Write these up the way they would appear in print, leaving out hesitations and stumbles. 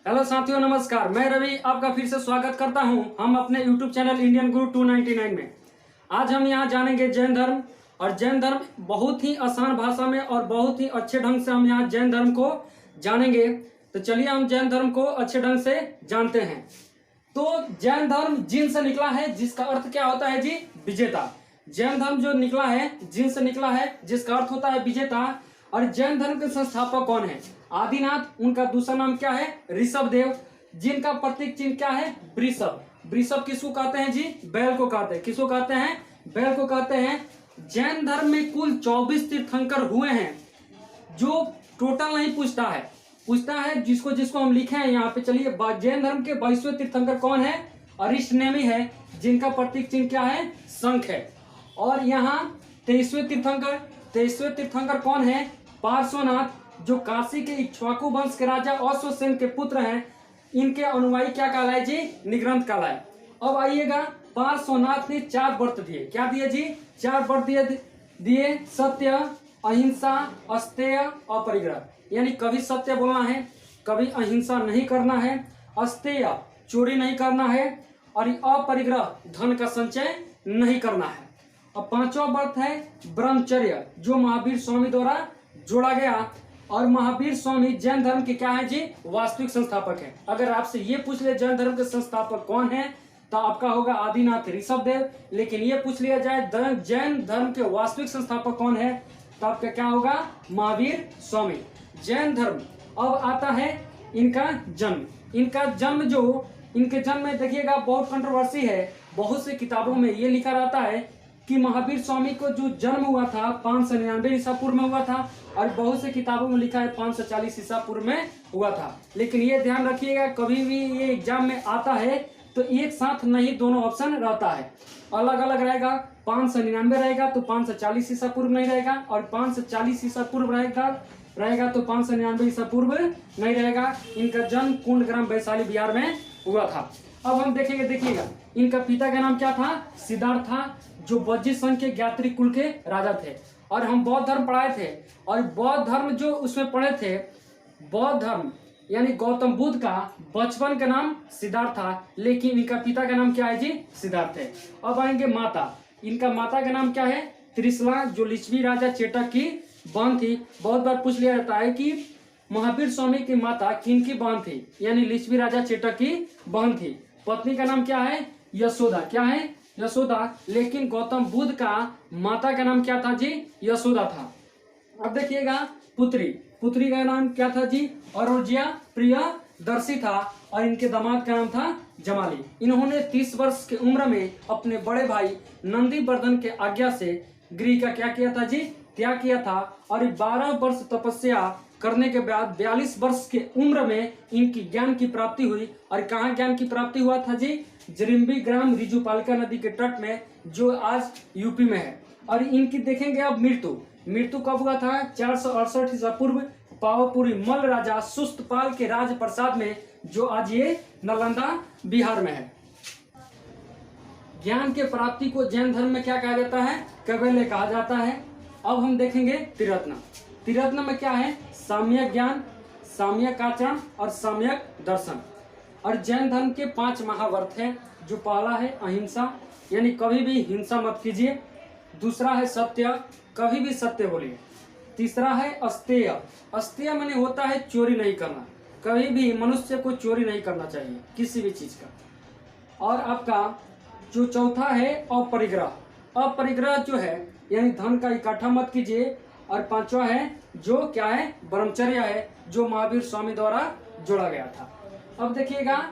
Hello साथियों, नमस्कार। मैं रवि आपका फिर से स्वागत करता हूं हम अपने YouTube चैनल इंडियन गुरु 299 में। आज हम यहां जानेंगे जैन धर्म। और जैन धर्म बहुत ही आसान भाषा में और बहुत ही अच्छे ढंग से हम यहां जैन धर्म को जानेंगे। तो चलिए हम जैन धर्म को अच्छे ढंग से जानते हैं। तो जैन धर्म जिन से निकला है, जिसका अर्थ क्या होता है जी? विजेता। जैन धर्म जो निकला है, जिन से निकला है, जिसका अर्थ होता है विजेता। और जैन धर्म के संस्थापक कौन है? आदिनाथ। उनका दूसरा नाम क्या है? ऋषभ देव। जिनका प्रतीक चिन्ह क्या है? वृषभ। वृषभ किसको कहते हैं जी? बैल को कहते हैं। किसको कहते हैं? बैल को कहते हैं। जैन धर्म में कुल 24 तीर्थंकर हुए हैं। जो टोटल नहीं पूछता है जिसको जिसको हम लिखे हैं यहाँ पे। चलिए, जैन धर्म के 22वें तीर्थंकर कौन है? अरिष्टनेमी है, जिनका प्रतीक चिन्ह क्या है? शंख है। और यहाँ 23वें तीर्थंकर कौन है? पार्श्वनाथ, जो काशी के इक्ष्वाकु वंश के राजा अश्वसेन के पुत्र हैं। इनके अनुयायी क्या कहलाए जी? निग्रंथ कहलाए। अब आइएगा, पार्श्वनाथ ने 4 व्रत दिए। क्या दिए जी? 4 व्रत दिए। सत्य, अहिंसा, अस्तेय, अपरिग्रह। यानी कभी सत्य बोलना है, कभी अहिंसा नहीं करना है, अस्तेय चोरी नहीं करना है, और अपरिग्रह धन का संचय नहीं करना है। अब 5वां व्रत है ब्रह्मचर्य, जो महावीर स्वामी द्वारा जोड़ा गया। और महावीर स्वामी जैन धर्म के क्या है जी? वास्तविक संस्थापक है। अगर आपसे ये पूछ ले जैन धर्म के संस्थापक कौन है, तो आपका होगा आदिनाथ ऋषभ देव। लेकिन ये पूछ लिया जाए जैन धर्म के वास्तविक संस्थापक कौन है, तो आपका क्या होगा? महावीर स्वामी। जैन धर्म अब आता है इनका जन्म। इनके जन्म में देखिएगा बहुत कंट्रोवर्सी है। बहुत से किताबों में ये लिखा रहता है कि महावीर स्वामी को जो जन्म हुआ था 599 ईसा पूर्व में हुआ था, और बहुत से किताबों में लिखा है 540 ईसा पूर्व में हुआ था। लेकिन ये ध्यान रखिएगा, कभी भी ये एग्जाम में आता है तो एक साथ नहीं, दोनों ऑप्शन रहता है। अलग अलग रहेगा। 599 रहेगा तो 540 ईसा पूर्व नहीं रहेगा, और 540 ईसा पूर्व रहेगा तो 599 ईसा पूर्व नहीं रहेगा। इनका जन्म कुंडग्राम वैशाली बिहार में हुआ था। अब हम देखेंगे, देखिएगा, इनका पिता का नाम क्या था? सिद्धार्थ था, जो बज्जी संघ के ज्ञात्री कुल के राजा थे। और हम बौद्ध धर्म पढ़ाए थे, और बौद्ध धर्म जो उसमें पढ़े थे, बौद्ध धर्म यानी गौतम बुद्ध का बचपन का नाम सिद्धार्थ था, लेकिन इनका पिता का नाम क्या है जी? सिद्धार्थ है। अब आएंगे माता। इनका माता का नाम क्या है? त्रिशला, जो लिच्छवी राजा चेटक की बहन थी। बहुत बार पूछ लिया जाता है कि महावीर स्वामी की माता किन की बहन थी? यानी लिच्छवी राजा चेटक की बहन थी। पत्नी का नाम क्या है? यशोदा। क्या है? यशोदा। लेकिन गौतम बुद्ध का माता का नाम क्या था जी? यशोदा था। अब देखिएगा, पुत्री का नाम क्या था जी? अरोजिया प्रियदर्शी था। और इनके दामाद का नाम था जमाली। इन्होंने 30 वर्ष की उम्र में अपने बड़े भाई नंदीवर्धन के आज्ञा से गृह का क्या किया था जी? त्याग किया था। और 12 वर्ष तपस्या करने के बाद 42 वर्ष के उम्र में इनकी ज्ञान की प्राप्ति हुई। और कहाँ ज्ञान की प्राप्ति हुआ था जी? जरिम्बी ग्राम रिजुपालिका नदी के तट में, जो आज यूपी में है। और इनकी देखेंगे अब मृत्यु कब हुआ था? 468 ईसा पूर्व, पावापुरी मल्ल राजा सुस्तपाल के राज प्रसाद में, जो आज ये नालंदा बिहार में है। ज्ञान के प्राप्ति को जैन धर्म में क्या कहा जाता है? कैवल्य कहा जाता है। अब हम देखेंगे त्रिरत्न में क्या है? साम्यक ज्ञान, साम्यक आचरण और साम्यक दर्शन। और जैन धर्म के 5 महाव्रत हैं। जो पहला है अहिंसा, यानी कभी भी हिंसा मत कीजिए। दूसरा है सत्य, कभी भी सत्य बोलिए। तीसरा है अस्तेय माने होता है चोरी नहीं करना। कभी भी मनुष्य को चोरी नहीं करना चाहिए किसी भी चीज का। और आपका जो चौथा है अपरिग्रह जो है, यानी धन का इकट्ठा मत कीजिए। और 5वां है जो क्या है? ब्रह्मचर्य है, जो महावीर स्वामी द्वारा जोड़ा गया था। अब देखिएगा,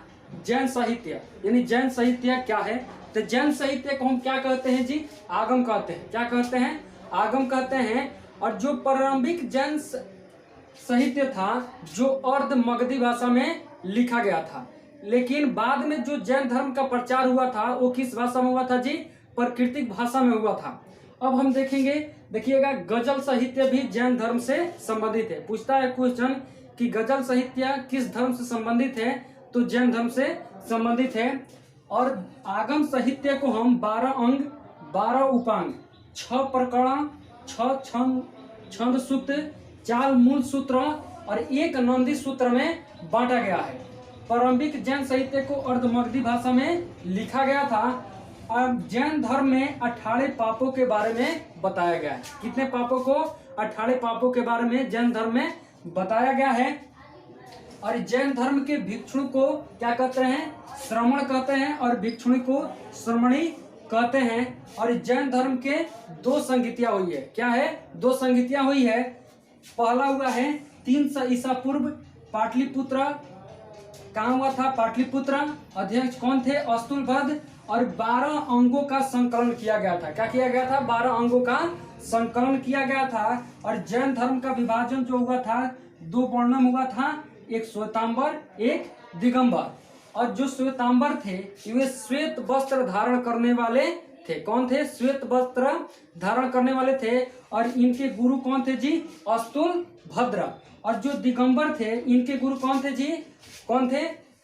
जैन साहित्य, यानी जैन साहित्य क्या है? तो जैन साहित्य को हम क्या कहते हैं जी? आगम कहते हैं। क्या कहते हैं? आगम कहते हैं। और जो प्रारंभिक जैन साहित्य था, जो अर्ध मगधी भाषा में लिखा गया था। लेकिन बाद में जो जैन धर्म का प्रचार हुआ था, वो किस भाषा में हुआ था जी? प्राकृतिक भाषा में हुआ था। अब हम देखेंगे, देखिएगा, गजल साहित्य भी जैन धर्म से संबंधित है। पूछता है क्वेश्चन कि गजल साहित्य किस धर्म से संबंधित है, तो जैन धर्म से संबंधित है। और आगम साहित्य को हम 12 अंग, 12 उपांग, 6 प्रकरण, 6 छंद सूत्र, 4 मूल सूत्र और 1 नंदी सूत्र में बांटा गया है। प्रारंभिक जैन साहित्य को अर्धमगधी भाषा में लिखा गया था। और जैन धर्म में 18 पापों के बारे में बताया गया है। कितने पापों को? 18 पापों के बारे में जैन धर्म में बताया गया है। और जैन धर्म के भिक्षु को क्या कहते हैं? श्रमण कहते हैं, और भिक्षुणी को श्रमणी कहते हैं। और जैन धर्म के 2 संगीतियां हुई है। क्या है? 2 संगीतियां हुई है। पहला हुआ है 300 ईसा पूर्व पाटलिपुत्र। कहाँ हुआ था? पाटलिपुत्र। अध्यक्ष कौन थे? अस्तुलभद्र। और 12 अंगों का संकलन किया गया था। क्या किया गया था? 12 अंगों का संकलन किया गया था। और जैन धर्म का विभाजन जो हुआ था 2 वर्णम हुआ था, एक श्वेतांबर, एक दिगंबर। और जो श्वेतांबर थे वे श्वेत वस्त्र धारण करने वाले थे। कौन थे? श्वेत वस्त्र धारण करने वाले थे। और इनके गुरु कौन थे जी? अस्तुलभद्र। और जो दिगंबर थे इनके गुरु कौन थे जी? कौन थे?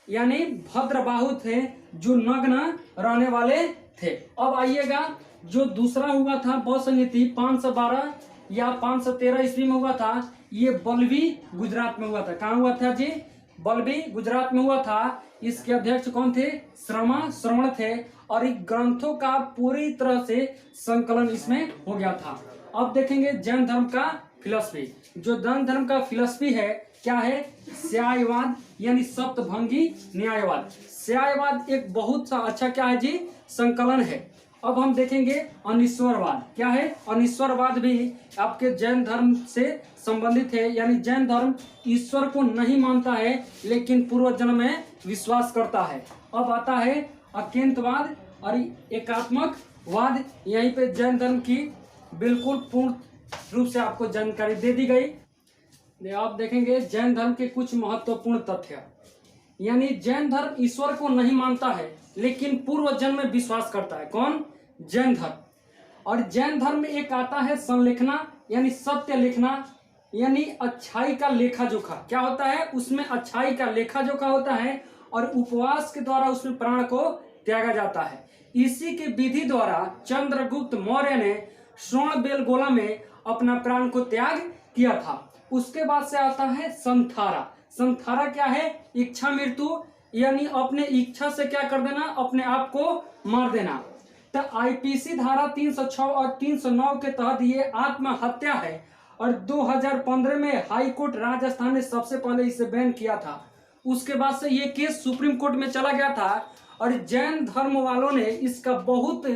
यानी भद्रबाहु थे, जो नग्न रहने वाले थे। अब आइएगा, जो दूसरा हुआ था बौद्ध संगीति 512 या 513 ईस्वी में हुआ था, ये बल्बी गुजरात में हुआ था। कहाँ हुआ था जी? बल्बी गुजरात में हुआ था। इसके अध्यक्ष कौन थे? श्रमण थे। और इन ग्रंथों का पूरी तरह से संकलन इसमें हो गया था। अब देखेंगे जैन धर्म का फिलॉसफी। जो जैन धर्म का फिलॉसफी है क्या है? श्यायवाद यानी सप्तभंगी न्यायवाद। श्यायवाद एक बहुत सा अच्छा क्या है जी? संकलन है। अब हम देखेंगे अनिश्वरवाद। क्या है? अनिश्वरवाद भी आपके जैन धर्म से संबंधित है। यानी जैन धर्म ईश्वर को नहीं मानता है, लेकिन पूर्व जन्म में विश्वास करता है। अब आता है अकेंतवाद और एकात्मकवाद। यहीं पे जैन धर्म की बिल्कुल पूर्ण रूप से आपको जानकारी दे दी गई। आप देखेंगे जैन धर्म के कुछ महत्वपूर्ण तथ्य। यानी जैन धर्म ईश्वर को नहीं मानता है, लेकिन पूर्व जन्म में विश्वास करता है। कौन? जैन धर्म। और जैन धर्म में एक आता है संलेखना, यानी सत्य लिखना, यानी अच्छाई का लेखा जोखा। क्या होता है? उसमें अच्छाई का लेखा जोखा होता है। और उपवास के द्वारा उसमें प्राण को त्यागा जाता है। इसी के विधि द्वारा चंद्रगुप्त मौर्य ने श्रवणबेलगोला में अपना प्राण को त्याग किया था। उसके बाद से आता है संथारा। संथारा क्या है? इच्छा मृत्यु, यानी अपने इच्छा से क्या कर देना? अपने आप को मार देना। तो आईपीसी धारा 306 और 309 के तहत ये आत्महत्या है। और 2015 में हाई कोर्ट राजस्थान ने सबसे पहले इसे बैन किया था। उसके बाद से ये केस सुप्रीम कोर्ट में चला गया था। और जैन धर्म वालों ने इसका बहुत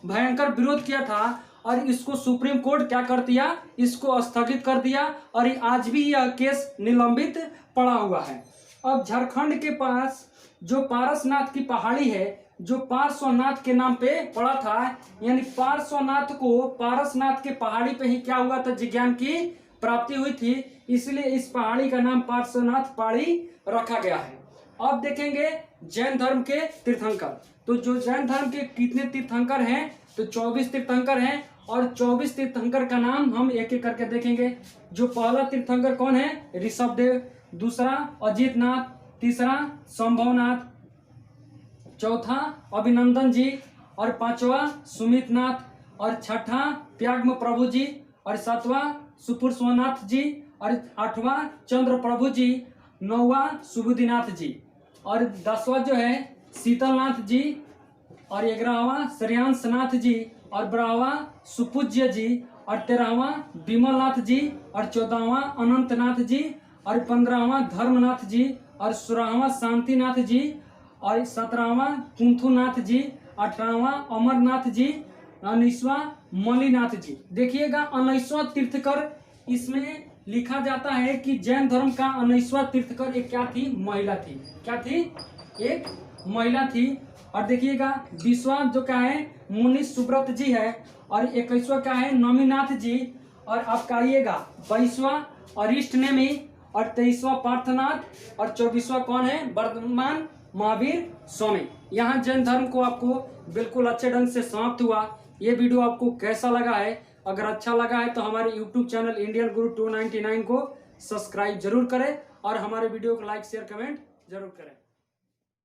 भयंकर विरोध किया था। और इसको सुप्रीम कोर्ट क्या कर दिया? इसको स्थगित कर दिया। और आज भी यह केस निलंबित पड़ा हुआ है। अब झारखंड के पास जो पारसनाथ की पहाड़ी है, जो पार्श्वनाथ के नाम पे पड़ा था, यानी पार्श्वनाथ को पारसनाथ के पहाड़ी पे ही क्या हुआ था? विज्ञान की प्राप्ति हुई थी। इसलिए इस पहाड़ी का नाम पार्श्वनाथ पहाड़ी रखा गया है। अब देखेंगे जैन धर्म के तीर्थंकर। तो जो जैन धर्म के कितने तीर्थंकर हैं? तो 24 तीर्थंकर हैं। और 24 तीर्थंकर का नाम हम एक एक करके देखेंगे। जो पहला तीर्थंकर कौन है? ऋषभदेव। दूसरा अजितनाथ। तीसरा संभवनाथ। चौथा अभिनंदन जी। और पांचवा सुमितनाथ। और छठा त्यागम प्रभु जी। और सातवां सुपुरस्वनाथ जी। और आठवां चंद्र प्रभु जी। नौवां सुबुद्धिनाथ जी। और 10वां जो है शीतलनाथ जी। और 11वां श्रेयांशनाथ जी। और 12वां सुपूज्य जी। और 13वां विमलनाथ जी। और 14वां अनंतनाथ जी। और 15वां धर्मनाथ जी। और 16वां शांतिनाथ जी। और 17वां कुंथुनाथ जी। 18वां अमरनाथ जी। 19वां मलिनाथ जी। देखिएगा 19वां तीर्थकर इसमें लिखा जाता है कि जैन धर्म का 19वां तीर्थकर एक क्या थी? महिला थी। क्या थी? एक महिला थी। और देखिएगा 20वां जो क्या है? मुनि सुब्रत जी है। और 21वां क्या है? नमीनाथ जी। और आपका आइएगा 22वां अरिष्ट नेमी। और 23वां पार्थनाथ। और 24वां कौन है? वर्धमान महावीर स्वामी। यहाँ जैन धर्म को आपको बिल्कुल अच्छे ढंग से समाप्त हुआ। ये वीडियो आपको कैसा लगा है? अगर अच्छा लगा है तो हमारे YouTube चैनल इंडियन गुरु 299 को सब्सक्राइब जरूर करें। और हमारे वीडियो को लाइक शेयर कमेंट जरूर करें।